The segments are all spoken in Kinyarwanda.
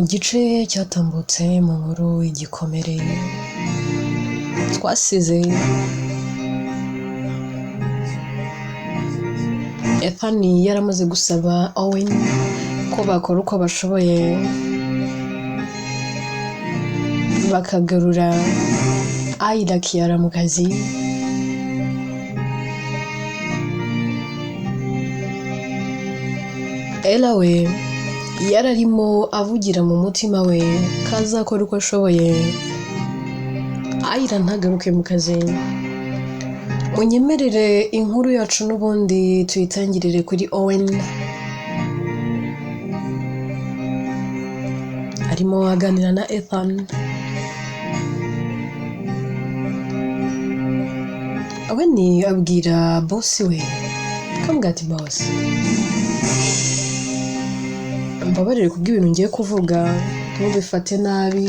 gice cyatambutse mu nkuru igikomere twasize Ethan yaramaze gusaba Owen ko bakora uko bashoboye bakagarura Ayla Kiara mu kazi. Ella we yararimo avugira mu mutima we kazakora uko ashoboye Ayla ntagaruke mu kazi. Munyemerere inkuru yacu n'ubundi tuyitangirire kuri Owen. Arimo aganira na Ethan. Owen abwira boss we kamugati boss, mbabarire kubw'ibintu ngiye kuvuga ntubifate nabi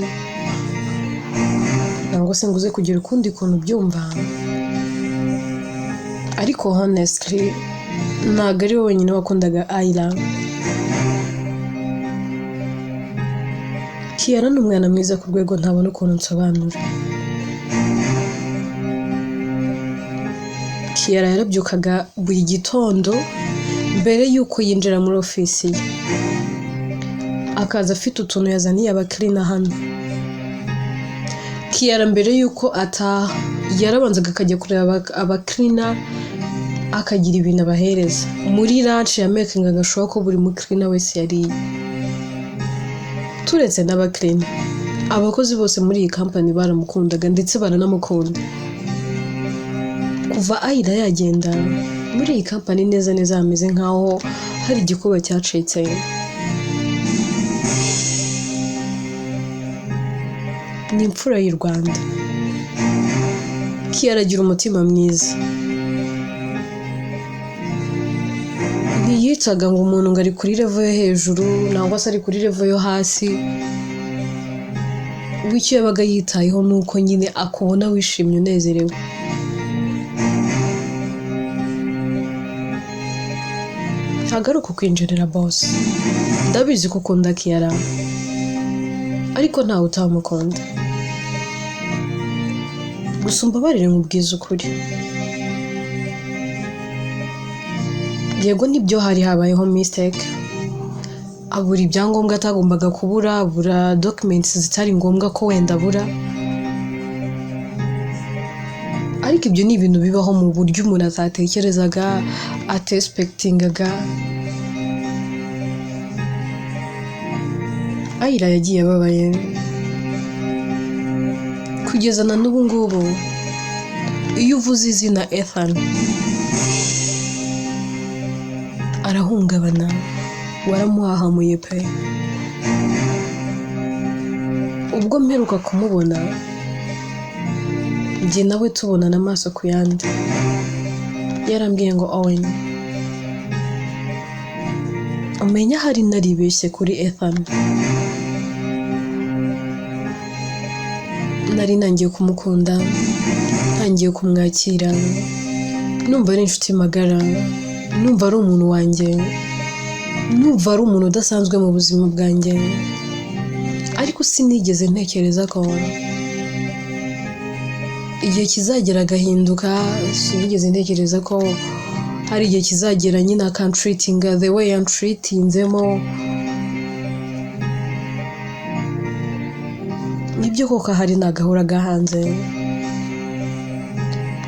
nangwa se nguze kugira ukundi kuntu byumva, ariko honestly ntabwo ari wowe wenyine wakundaga Ayla. Kiara ni umwana mwiza ku rwego ntabona ukuntu nsobanura. Kiara yarabyukaga buri gitondo mbere y'uko yinjira muri ofisi ye, akaza afite utuntu yazaniye abakirina hano. Kiara mbere y'uko ataha yarabanzaga akajya kureba abakirina akagira ibintu abahereza. Muri lunch yamakingaga agashoboka ko buri mukirina wese yariye. Turetse n'abakirina, abakozi bose muri iyi company baramukundaga ndetse baranamukunda. Kuva Ayla yagenda muri iyi company neza neza hameze nkaho hari igikuba cyacitse. Ni imfura y'u Rwanda. Kiara agira umutima mwiza. Ntiyitaga ngo umuntu ngo ari kuri level yo hejuru nangwa se ari kuri level yo hasi. Wicyo yabaga yitayeho nuko nyine akubona wishimye unezerewe. Agaruka kwinjirira boss. Ndabizi ko ukunda Kiara, ariko ntawe utamukunda. Gusa mbabarire nkubwiza ukuri. Yego nibyo hari habayeho mistake. Abura ibyangombwa atagombaga kubura, abura documents zitari ngombwa ko wenda abura. Ariko ibyo ni ibintu bibaho mu buryo umuntu atatekerezaga, atexpectingaga. Ayla yagiye ababaye. Kugeza na n'ubu ngubu iyo uvuze izina Ethan arahungabana, waramuhahamuye pe. Ubwo mperuka kumubona njye nawe tubonana amaso ku yandi, yarambwiye ngo Owen, umenya hari naribeshye kuri Ethan. Nari nangiye kumukunda, ntangiye kumwakira, numva ari inshuti magara, numva ari umuntu wanjye, numva ari umuntu udasanzwe mu buzima bwanjye. Ariko sinigeze ntekereza ko igihe kizagera agahinduka. Sinigeze ntekereza ko hari igihe kizagera nyine akantreatinga the way yantreatinzemo. Nibyo koko hari nagahora gahanze.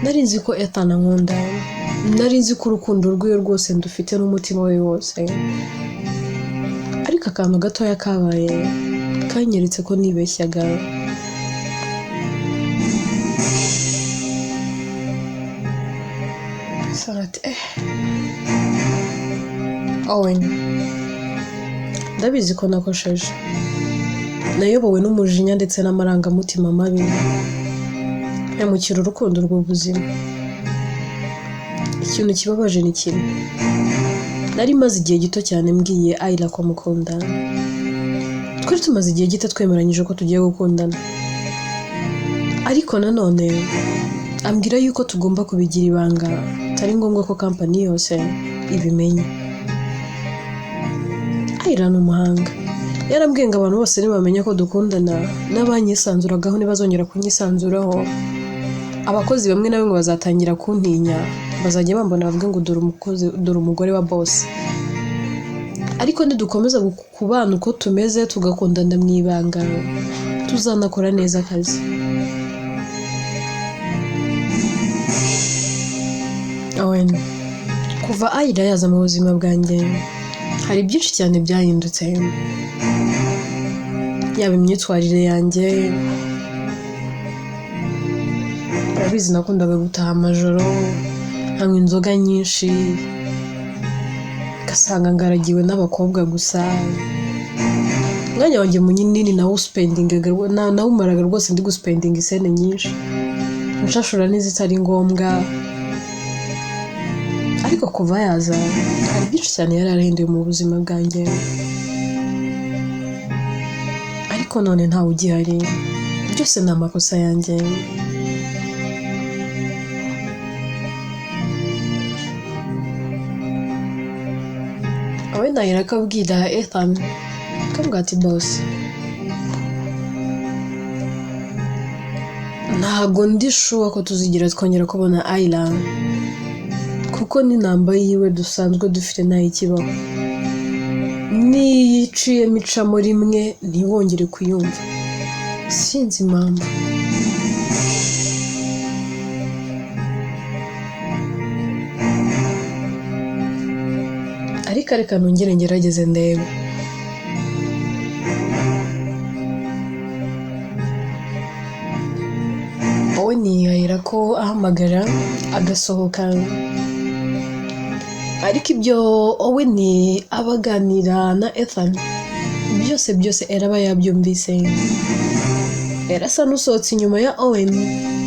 Nari nzi ko Ethan ankunda, nari nzi ko urukundo rw'iyo rwose ndufite n'umutima we wose. Ariko akantu gatoya kabaye kanyeretse ko nibeshyaga. Owen, ndabizi ko nakosheje. Nayobowe n'umujinya ndetse n'amarangamutima mabi. Mpemukira urukundo rw'ubuzima. Ikintu kibabaje ni kimwe. Nari maze igihe gito cyane mbwiye Ayla ko mukunda. Twari tumaze igihe gito twemeranyije ko tugiye gukundana. Ariko nanone ambwira yuko tugomba kubigira ibanga, atari ngombwa ko company yose ibimenye. Ayla ni umuhanga. yarambwiye ngo abantu bose nibamenya ko dukundana n'abanyisanzuragaho ntibazongera kunyisanzuraho. Abakozi bamwe na bamwe bazatangira kuntinya, bazajya bambona bavuga ngo dore umugore wa boss. Ariko nidukomeza kubana uko tumeze tugakundana mu ibanga, tuzanakora neza akazi. Kuva Ayla yaza mu buzima bwanjye hari byinshi cyane byahindutse, yaba imyitwarire yanjye. Urabizi nakundaga gutaha amajoro nkanywa inzoga nyinshi, gasanga ngaragiwe n'abakobwa gusa. Umwanya wanjye munini nawumaraga rwose ndi guspendinga isene nyinshi, nshashura n'izitari ngombwa. Ariko kuva yaza hari byinshi cyane yarahinduye mu buzima bwanjye, ariko none ntawe ugihari, byose ni amakosa yanjye. Nahera akabwira Ethan akambwira ati boss, ntabwo ndi sure ko tuzigira twongera kubona Ayla, kuko ni namba yiwe dusanzwe dufite nayo ikibaho. Niyiciye micamo rimwe ntiwongere kuyumva, sinzi impamvu. Ariko reka nongere ngerageze ndebe. Wowe niyahera ko ahamagara agasohoka, ariko ibyo wowe ni abaganira na Ethan byose eraba yabyumvise. Erasa n'usohotse inyuma ya Owen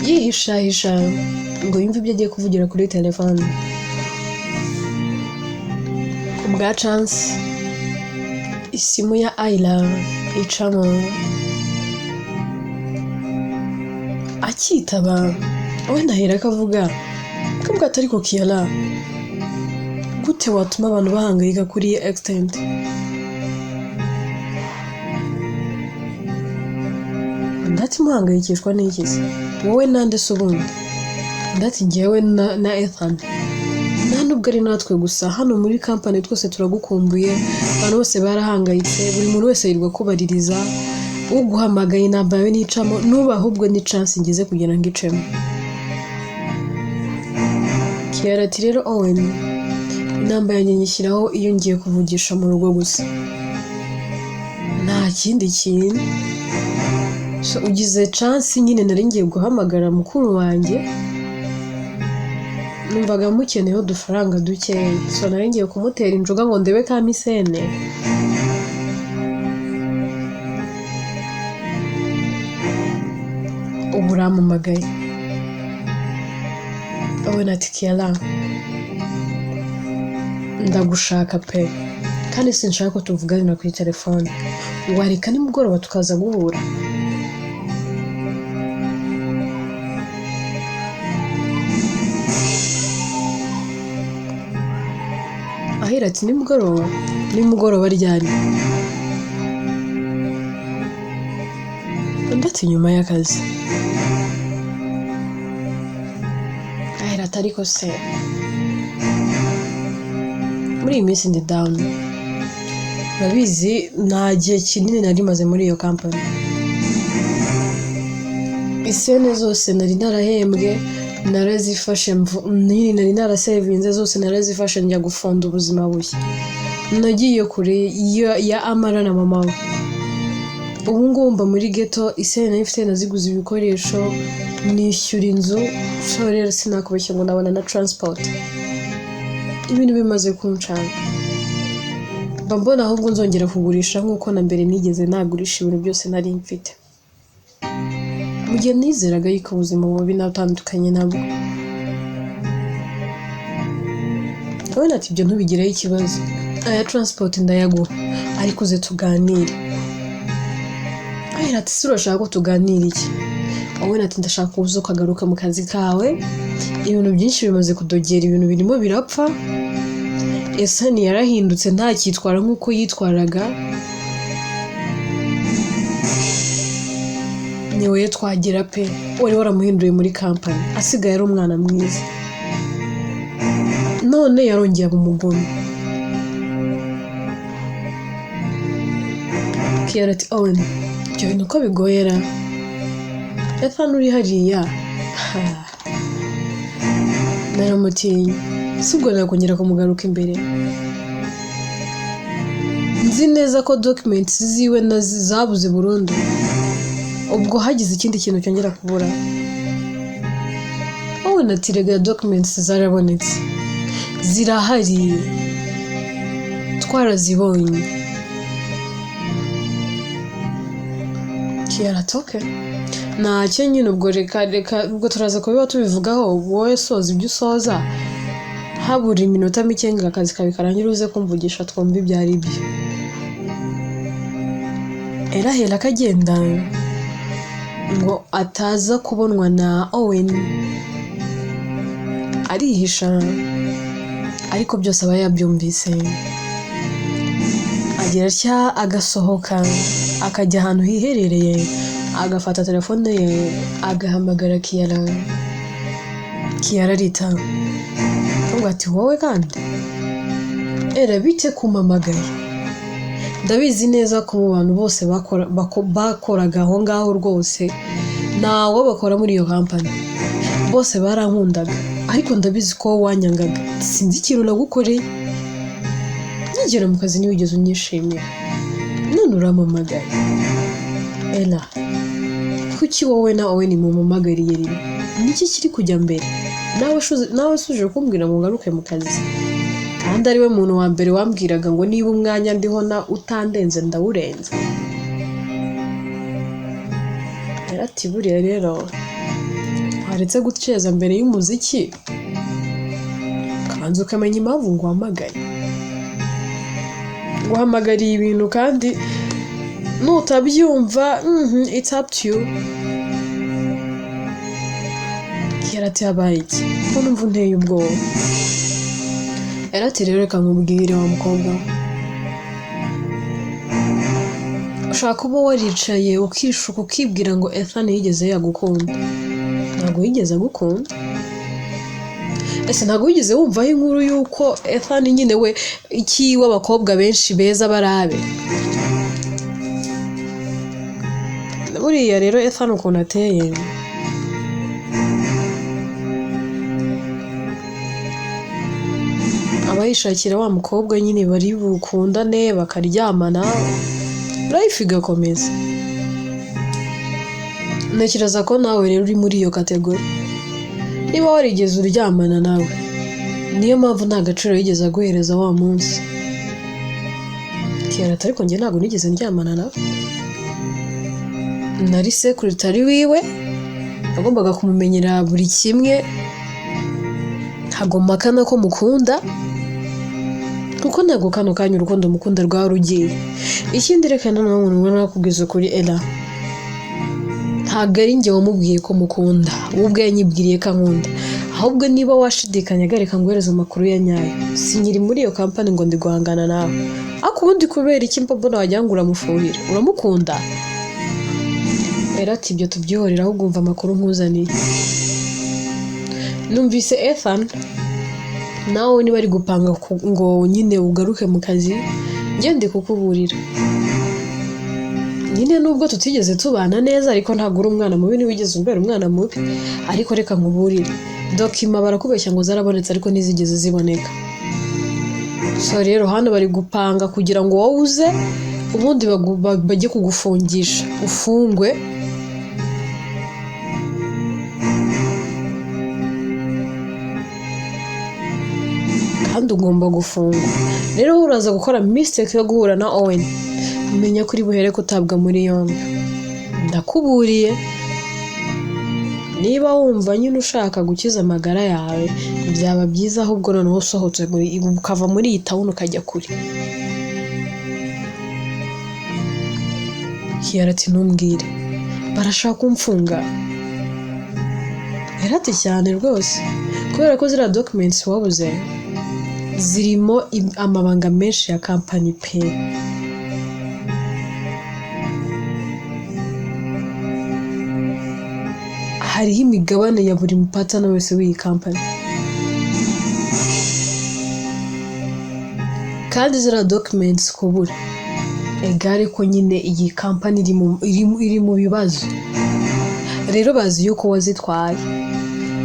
yihishahisha ngo yumve ibyo agiye kuvugira kuri telefone. Kubwa chance isimu ya Ayla icamo, akitaba Owen ahera akavuga akambwa atari ko Kiala, gute watuma abantu bahangayika kuri extent? Ndati muhangayikishwa n'iki se? Wowe nande se ubundi? Ndati njyewe na Ethan nta nubwo ari natwe gusa, hano muri company twese turagukumbuye. Abantu bose barahangayitse, buri muntu wese yirirwa kubaririza. Uguhamagaye inamba yawe nicamo, nuba ahubwo ni chance ngize kugira ngo icemo. Kiara ati rero Owen, inamba yanjye nyishyiraho iyo ngiye kuvugisha mu rugo gusa, nta kindi kintu. So ugize chance nyine nari ngiye guhamagara mukuru wanjye, numvaga mukeneyeho udufaranga dukeya, so nari ngiye kumutera injuga ngo ndebe ka misene. Ubu uramumagaye. Owen ati Kiala, ndagushaka pe, kandi sinshaka ko tuvuganira kuri telefone. Wareka nimugoroba tukaza guhura? Ahera ati nimugoroba ryari? Ndati nyuma y'akazi. Ahera ati ariko se muri iyi minsi ndi down, urabizi nta gihe kinini nari maze muri iyo company. Isene zose nari narahembwe narazifashe, nari narasevinze zose narazifashe njya gufunda ubuzima bushya. Nagiye kure ya Amara na mama we. Ubu ngubu mba muri ghetto, isene nari mfite naziguze ibikoresho, nishyura inzu, so rero sinakubeshya ngo nabona na transport. Ibintu bimaze kunshanga, mbona ahubwo nzongera kugurisha nk'uko na mbere nigeze nagurisha ibintu byose nari mfite. Mu gihe nizeraga yuko ubuzima bubi natandukanye nabwo. Owen ati ibyo ntubigireho ikibazo, aya transport ndayaguha, ariko uze tuganire. Ahera ati si urashaka ko tuganira iki? Owen ati ndashaka kuza ukagaruka mu kazi kawe, ibintu byinshi bimaze kudogera, ibintu birimo birapfa. Esani yarahindutse, nta cyitwara nk'uko yitwaraga. niwe twagira pe wari waramuhinduye muri company asigaye ari umwana mwiza none yarongeye abumugome Kiara ati Owen ibyo bintu ko bigoyera Ethan uri hariya naramutinya subwo nakongera kumugaruka imbere nzi neza ko documents ziwe zabuze burundu ubwo hagize ikindi kintu cyongera kubura Owen ati rega documents zarabonetse zirahari twarazibonye Kiara toke ntacyo nyine ubwo reka ubwo turaza kubiba tubivugaho wowe soza ibyo usoza habura iminota mike ngo akazi kawe karangira uze kumvugisha twumva ibyo ari byo erahera kagenda ngo ataza kubonwa na Owen arihisha ariko byose aba yabyumvise agira cya agasohoka akajya ahantu hiherereye agafata telefone ye agahamagara Kiara rita ngo ati wowe kandi bite kumamagaye ndabizi neza ko mu bantu bose bakoraga aho ngaho rwose nawo bakora muri iyo company bose barankundaga ariko ndabizi ko wanyangaga sinzi ikintu nagukoreye nigera mu kazi niwigeze unyishimira none uramamagaye Ella kuki wowe na Owen mumamagariye rimwe niki kiri kujya mbere nawe suje kumbwira ngo ngaruke mu kazi kandi ari we muntu wa mbere wambwiraga ngo niba umwanya ndiho na utandenze ndawurenza ati buriya rero haretse guceza mbere y'umuziki kabanza ukamenya impamvu ngo uhamagariye ibintu kandi nutabyumva it's up to you Yarati habaye iki ko numva nteye ubwoba Yarati rero reka nkubwire wa mukobwa ushaka kuba waricaye ukishuka ukibwira ngo Ethan yigeze yagukunda ntabwo yigeze agukunda ese ntabwo yigeze wumvaho inkuru yuko Ethan nyine we iki w'abakobwa benshi beza barabe buriya rero Ethan ukuntu ateye abayishakira wa mukobwa nyine bari bukundane bakaryamana life igakomeza ntekereza ko nawe rero uri muri iyo kategori niba warigeze uryamana nawe niyo mpamvu nta gaciro yigeze aguhereza wa munsi Kiara ariko njye ntabwo nigeze ndyamana nawe nari secretary wiwe agombaga kumumenyera buri kimwe hagomakana ko mukunda kuko ntabwo kano kanya urukundo mukunda rwa rugiye ikindi reka nanone umuntu nakubwiza kuri Ella ntabwo ari njye wamubwiye ko mukunda ubwo yanyibwiriye ko ankunda ahubwo niba washidikanya gareka nguhereza amakuru ya nyayo sinyiri muri iyo company ngo ndi guhangana nawe ako ubundi kubera iki mbona wajya ngo uramufuhira uramukunda ati ibyo tubyihorera ahubwo umva amakuru nkuzaniye numvise Ethan nawe niba ari gupanga ngo nyine ugaruke mu kazi ngende kukuburira nyine nubwo tutigeze tubana neza ariko ntabwo uri umwana mubi niwigeze umbera umwana mubi ariko reka nkuburire dokima barakubeshya ngo zarabonetse ariko ntizigeze ziboneka so rero hano bari gupanga kugira ngo wowe uze ubundi bajye kugufungisha ufungwe kandi ugomba gufungwa rero uraza gukora mistake yo guhura na Owen umenya kuri buhere kutabwa muri yombi ndakuburiye niba wumva nyine ushaka gukiza amagara yawe byaba byiza ahubwo noneho usohotse ukava muri iyi town ukajya kure Yarati ntumbwire barashaka kumfunga Yarati cyane rwose kubera ko zira documents wabuze zirimo amabanga menshi ya company pe hariho imigabane ya buri mupatana wese w'iyi kampani, kandi ziriya documents kubura egare ko nyine iyi kampani iri mu bibazo. Rero bazi yuko wazitwaye,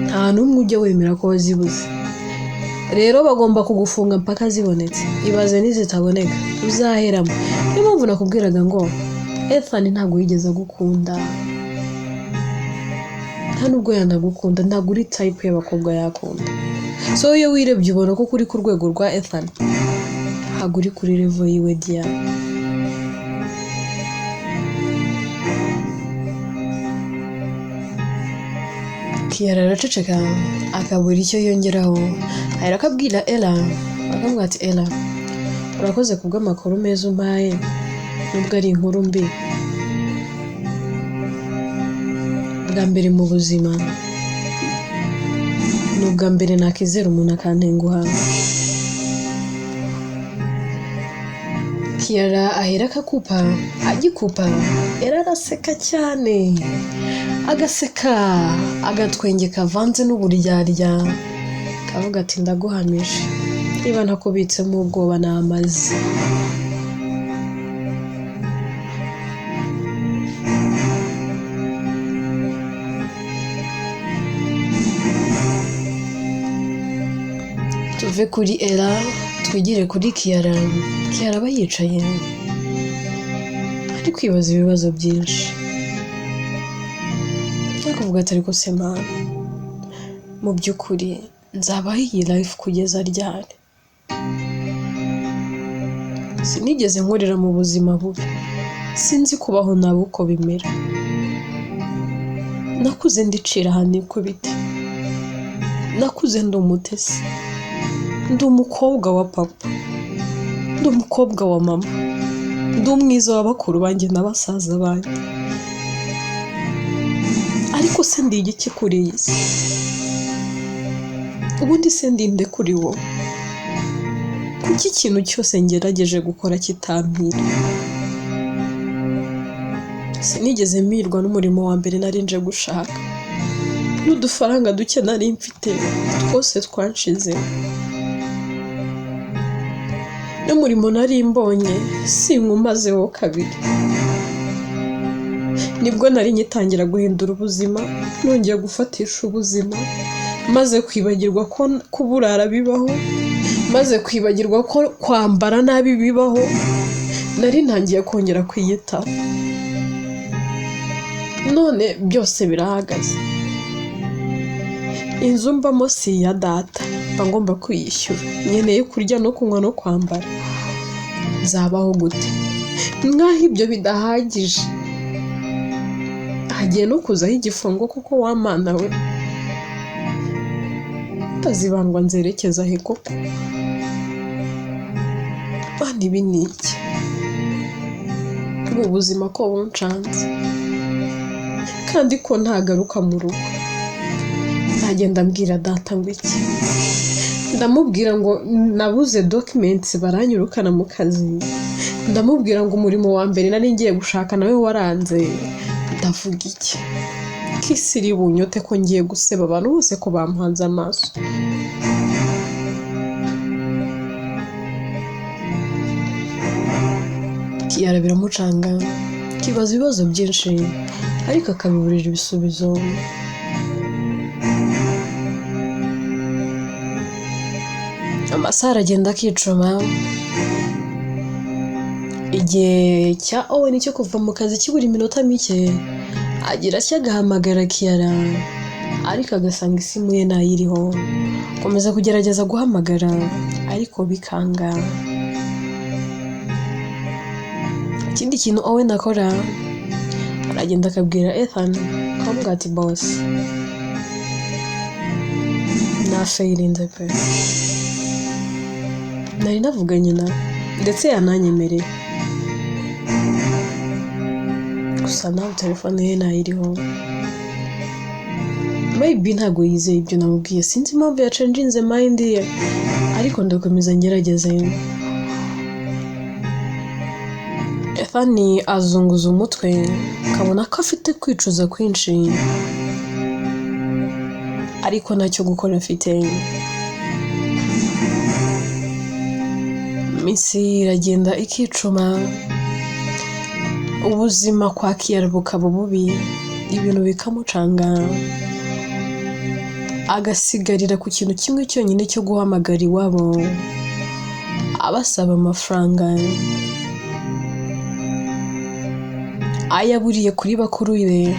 nta n'umwe ujya wemera ko wazibuze. Rero bagomba kugufunga mpaka zibonetse. Ibaze nizitaboneka uzaheramo. Niyo mpamvu nakubwiraga ngo Ethan ntabwo yigeze agukunda, nta nubwo yanagukunda, ntabwo uri type y'abakobwa yakunda. So iyo wirebye ubona ko kuri ku rwego rwa Ethan, ntabwo uri kuri level yiwe dia. Kiara araceceka akabura icyo yongeraho, ahera akabwira Ella, akamubwira ati Ella, urakoze kubw'amakuru meza umpaye nubwo ari inkuru mbi. Bwa mbere mu buzima ni ubwa mbere nakizera umuntu akantenguha. Kiara ahera akakupa, agikupa Ella araseka cyane, agaseka agatwenge kavanze n'uburyarya, kavuga ati ndaguhamije niba ntakubitsemo ubwoba n'amazi. Tuve kuri Ella twigire kuri Kiara. Kiara aba yicaye ari kwibaza ibibazo byinshi, kuvuga ati ariko sema mu by'ukuri nzabaho iyi life kugeza ryari? Sinigeze nkorera mu buzima bubi, sinzi kubaho nabi uko bimera. Nakuze ndicira ahantu ikubite, nakuze ndi umutesi, ndi umukobwa wa papa, ndi umukobwa wa mama, ndi umwiza wa bakuru banjye n'abasaza banjye. Ariko se ndi igiki kuri iyi si? Ubundi se ndinde kuri wowe? Kuki ikintu cyose ngerageje gukora kitampira? Sinigeze mpirwa n'umurimo wa mbere nari nje gushaka, n'udufaranga duke nari mfite twose twanshize. N'umurimo nari mbonye sinkumazeho kabiri. Nibwo nari ngitangira guhindura ubuzima, nongeye gufatisha ubuzima, maze kwibagirwa ko kuburara bibaho, maze kwibagirwa ko kwambara nabi bibaho. Nari ntangiye kongera kwiyitaho, none byose birahagaze. Inzu mbamo si iya data, mba ngomba kuyishyura, nkeneye kurya no kunywa no kwambara. Nzabaho gute nk'aho ibyo bidahagije? Hagiye no kuzaho igifungo kuko wamana we. Tazibandwa nzerekeza he koko? Bandi ibi ni iki? Ubu buzima ko buncanze, kandi ko ntagaruka mu rugo. Nzagenda mbwira data ngo iki? Ndamubwira ngo nabuze documents baranyirukana mu kazi, ndamubwira ngo umurimo wa mbere nari ngiye gushaka nawe waranze. Ndavuga iki? Kisiri bunyote ko ngiye guseba abantu bose ko bampanze amaso. Kiara biramucanga, kibaza ibibazo byinshi ariko akabiburira ibisubizo. Amasaha aragenda akicuma. Igihe cya Owen cyo kuva mu kazi kibura iminota mike, agira atya agahamagara Kiara, ariko agasanga isimu ye ntayiriho. Komeza kugerageza guhamagara ariko bikanga. Ikindi kintu Owen akora, aragenda akabwira Ethan akamubwira ati boss, nafeirinze pe, nari navuganye nawe ndetse yananyemereye, gusa nawe telefone ye ntayiriho. Maybe ntabwo yizeye ibyo namubwiye, sinzi impamvu yacenjinze mind ye, ariko ndakomeza ngerageze. Ethan azunguza umutwe, kabona ko afite kwicuza kwinshi. ariko ntacyo gukora mfite. Iminsi iragenda ikicuma, ubuzima kwa Kiara bukaba bubi, ibintu bikamucanga, agasigarira ku kintu kimwe cyonyine cyo guhamagara iwabo abasaba amafaranga. Ayaburiye kuri bakuru be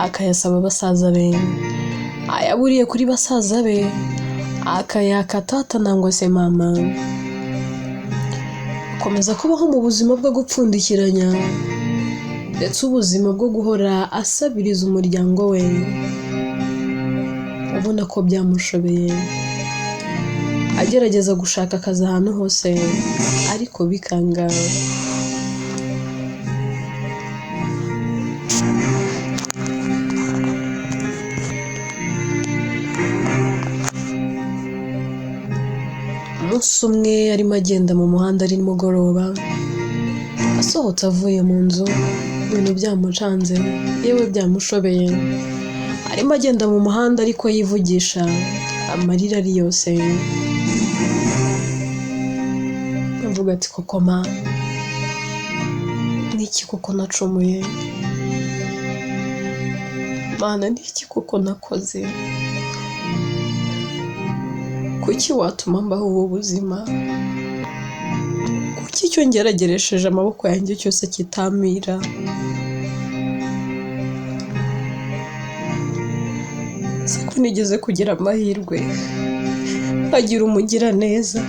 akayasaba basaza be, ayaburiye kuri basaza be akayaka tata nangwa se mama. Akomeza kubaho mu buzima bwo gupfundikiranya, ndetse ubuzima bwo guhora asabiriza umuryango we, ubona ko byamushobeye. Agerageza gushaka akazi ahantu hose ariko bikanga. Umunsi umwe arimo agenda mu muhanda ari nimugoroba, asohotse avuye mu nzu, ibintu byamucanze yewe byamushobeye. Arimo agenda mu muhanda ariko yivugisha, amarira ari yose. Avuga ati koko Mana, niki koko nacumuye? Mana, niki koko nakoze? Kuki watuma mbaho ubu buzima? Kuki icyo ngerageresheje amaboko yanjye cyose kitamira? Siko nigeze kugira amahirwe agira umugira neza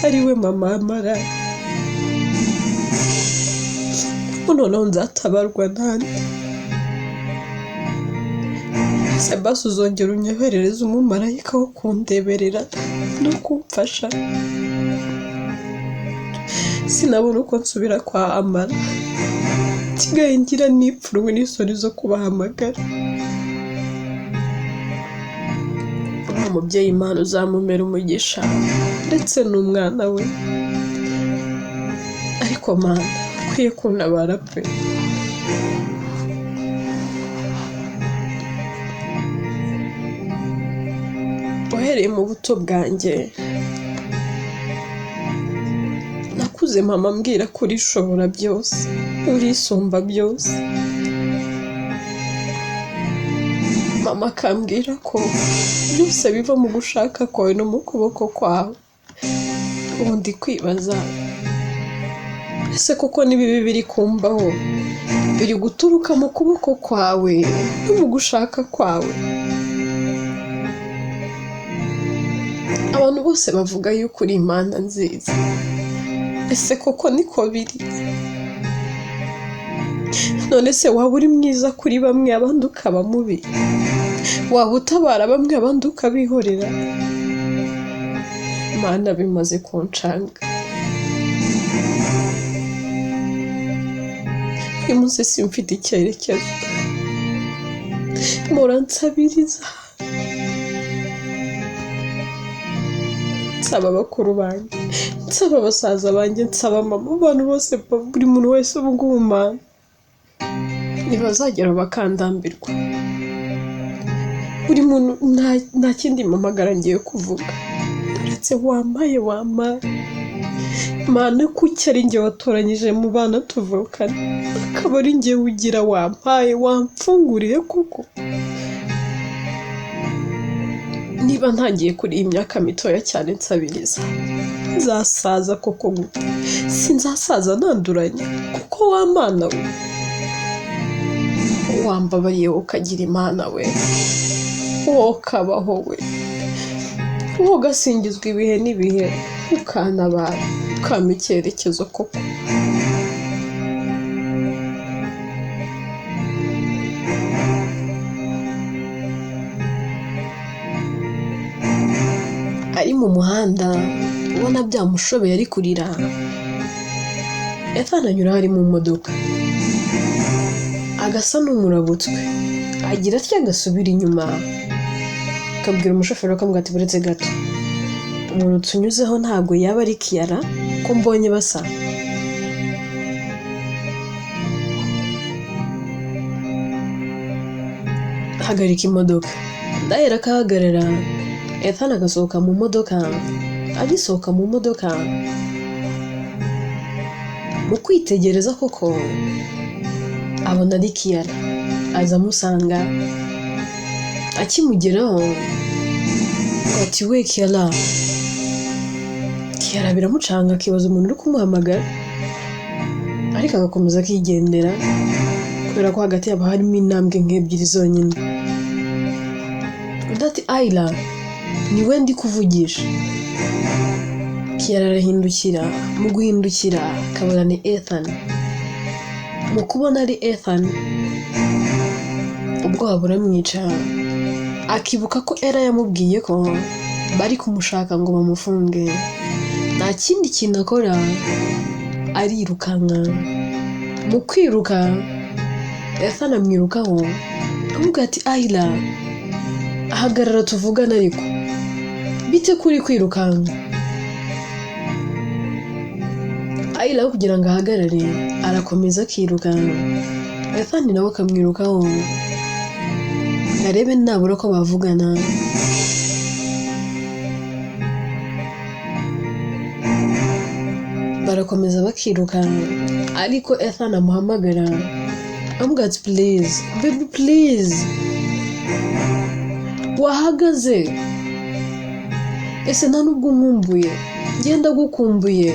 ari we mama Amara. Noneho nzatabarwa nande? Se basi uzongera unyoherereza umumarayika wo kundeberera no kumfasha. Sinabona uko nsubira kwa Amara, nsigaye ngira n'ipfunwe n'isoni zo kubahamagara. Umubyeyi Imana uzamumera umugisha ndetse n'umwana we, ariko Mana ukwiye kuntabara pe. Uhereye mu buto bwanjye nakuze mama ambwira ko urishobora byose, urisumba byose. Mama akambwira ko byose biva mu gushaka kwawe no mu kuboko kwawe. Ubu ndi kwibaza, ese koko n'ibibi biri kumbaho biri guturuka mu kuboko kwawe no mu gushaka kwawe? Abantu bose bavuga yuko uri Imana nziza, ese koko niko biri? None se waba uri mwiza kuri bamwe abandi ukaba mubi? Waba utabara bamwe abandi ukabihorera? Mana, bimaze kuncanga. Uyu munsi simfite icyerekezo, muransabiriza. Nsaba bakuru banjye, nsaba basaza banjye, nsaba mama, abantu bose, buri muntu wese ubugumana ntibazagera bakandambirwa. Buri muntu nta kindi mpamagara ngiye kuvuga uretse wampaye. Mana, kuki ari njye watoranyije mu bana tuvukana akaba ari njye ugira wampaye, wamfunguriye kuko niba ntangiye kuri iyi myaka mitoya cyane nsabiriza, nzasaza koko gute? Sinzasaza nanduranya kuko wa Mana we wambabariye ukagira Imana we, wowe ukabaho we, wowe ugasingizwa ibihe n'ibihe, ukantabara ukampa icyerekezo koko. Ari mu muhanda ubona byamushobeye ari kurira, yatananyura ari mu modoka, agasa n'umurabutswe, agira atya agasubira inyuma, akabwira umushoferi akamubwira ati buretse gato, umuntu tunyuzeho ntabwo yaba ari Kiara ko mbonye basa. Hagarika imodoka, ndahera akahagarara Ethan agasohoka mu modoka agisohoka mu modoka mu kwitegereza koko abona ari Kiara aza amusanga akimugeraho ati we Kiara biramucanga akibaza umuntu uri kumuhamagara ariko agakomeza akigendera kubera ko hagati yabo harimo intambwe nk'ebyiri zonyine ati Ayla niwe ndi kuvugisha Kiara arahindukira mu guhindukira akabona ni Ethan mu kubona ari Ethan ubwoba buramwica akibuka ko Era yamubwiye ko bari kumushaka ngo bamufunge nta kindi kintu akora arirukanka mu kwiruka Ethan amwirukaho avuga ati Ayla ahagarara tuvugana ariko bite kuri kwirukanka Ayla kugira ngo ahagarare arakomeza akiruka Ethan nawe akamwirukaho arebe nabura ko bavugana barakomeza bakiruka ariko Ethan amuhamagara amuga ati please baby please wahagaze ese nta nubwo nkumbuye ngenda gukumbuye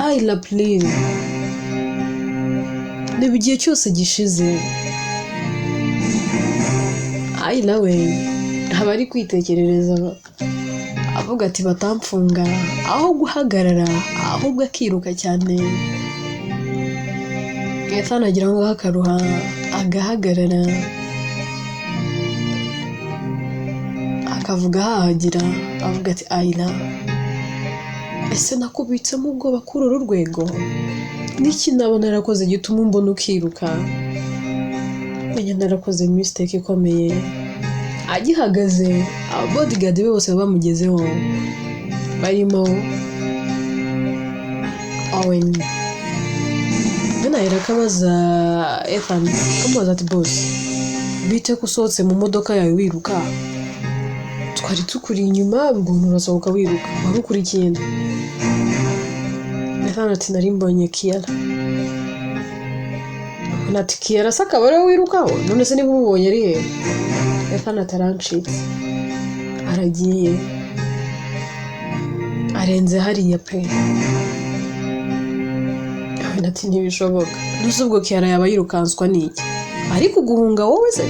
Ayla please niba igihe cyose gishize Ayla we aba ari kwitekerereza avuga ati batamfunga aho guhagarara ahubwo akiruka cyane Ethan agira ngo akaruha agahagarara akavuga hahagira avuga ati Ayla ese nakubitsemo ubwoba kuri uru rwego niki nabona narakoze gituma mbona ukiruka menya narakoze mistake ikomeye agihagaze bodyguard be bose bamugezeho barimo Owen bena irakabaza Ethan kamubaza ati boss bite kusohotse mu modoka yawe wiruka twari tukuri inyuma mbona urasohoka wiruka wari ukurikiye Ethan ati nari mbonye Kiara ati Kiara saka bare wirukaho none se niba umubonye ari he Ethan atarancitse aragiye arenze hariya pe ati ntibishoboka nusubwo Kiara yaba yirukanswa n'iki ariko guhunga wowe se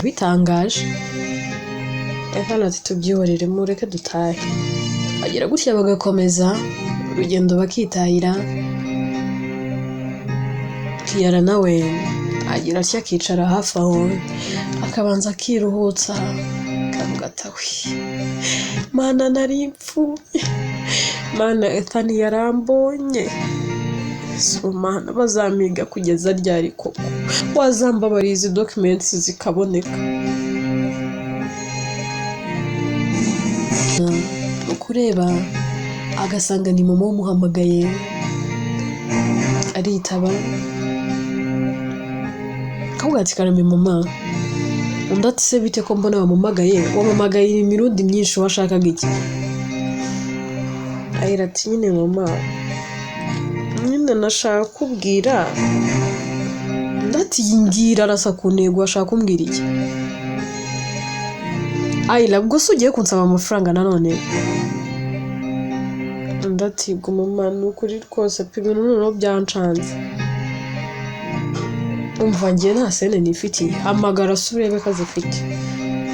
bitangaje Ethan ati tubyihorere mureke dutahe agira gutya bagakomeza urugendo bakitahira Kiara nawe agira atya akicara hafi aho akabanza akiruhutsa akavuga ati mana nari mpfuye mana Ethan yarambonye so mana bazamiga kugeza ryari koko wazambabariza izi documents zikaboneka ukureba agasanga ni mama umuhamagaye aritaba kavuga ati karame mama undi ati se bite ko mbona wamamagaye imirundi myinshi washakaga iki Ayla ati nyine mama nyine nashaka kubwira ndati yingira arasa ku ntego ashaka kumbwira iki Ayla ubwo se ugiye kunsaba amafaranga nanone ndati ngo mama nukuri rwose pe ibintu noneho byancanze umva ngiye nta sene nifitiye hamagara surebe kazifite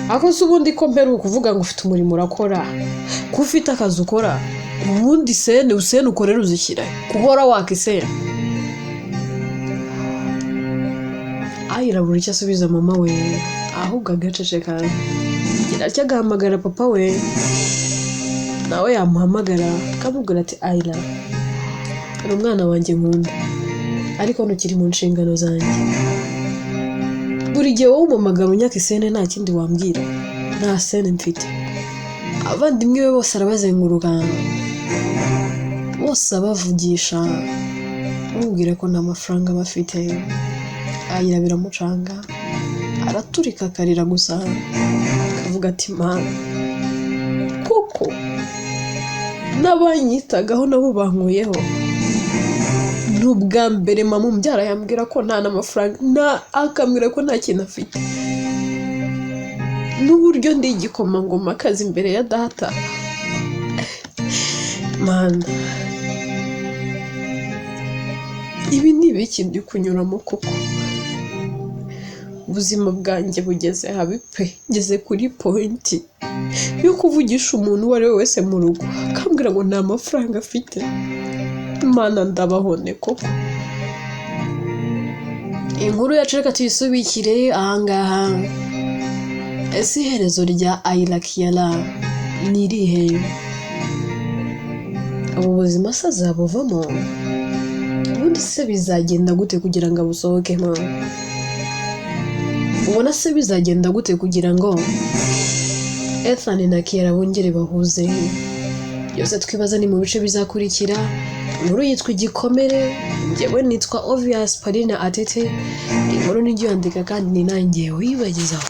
ako se ubundi ko mperuka kuvuga ngo ufite umurimo urakora ko ufite akazi ukora ubundi sene ukorera uzishyira kuhora wakisera Ayla buri cyo asubiza mama we ahubwo agaceceka gira cyo agahamagara papa we nawe yamuhamagara kamubwira ati Ayla ari umwana wanjye nkunda ariko ntukiri mu nshingano zanjye buri gihe wowe umumagara unyaka isene nta kindi wambwira nta sene mfite abandimwe be bose arabazenguruka bose abavugisha mubwire ko nta mafaranga bafite. Ayira biramucanga, araturika akarira gusa, akavuga ati mana koko n'abanyitagaho nabo bankuyeho. N'ubwa mbere mama umbyara yambwira ko nta n'amafaranga, akambwira ko nta kintu afite, n'uburyo ndi igikomangoma akazi imbere ya data. Mana ibi ni ibiki ndi kunyuramo koko? Ubuzima bwanjye bugeze habi pe, ngeze kuri pointi yo kuvugisha umuntu uwo ari we wese mu rugo akambwira ngo nta mafaranga afite. Mana ndabahone koko. Inkuru yacu reka tuyisubikire ahangaha. Ese iherezo rya Ayla Kiala ni irihe? Ubu buzima se azabuvamo? Ubundi se bizagenda gute kugira ngo abusohokemo? Ubona se bizagenda gute kugira ngo Ethan na Kiara bongere bahuze? Byose twibaza ni mu bice bizakurikira. Inkuru yitwa Igikomere, njyewe nitwa Obvious Paulina Atete. Inkuru nijyo yandika kandi ni nanjye uyibagezaho.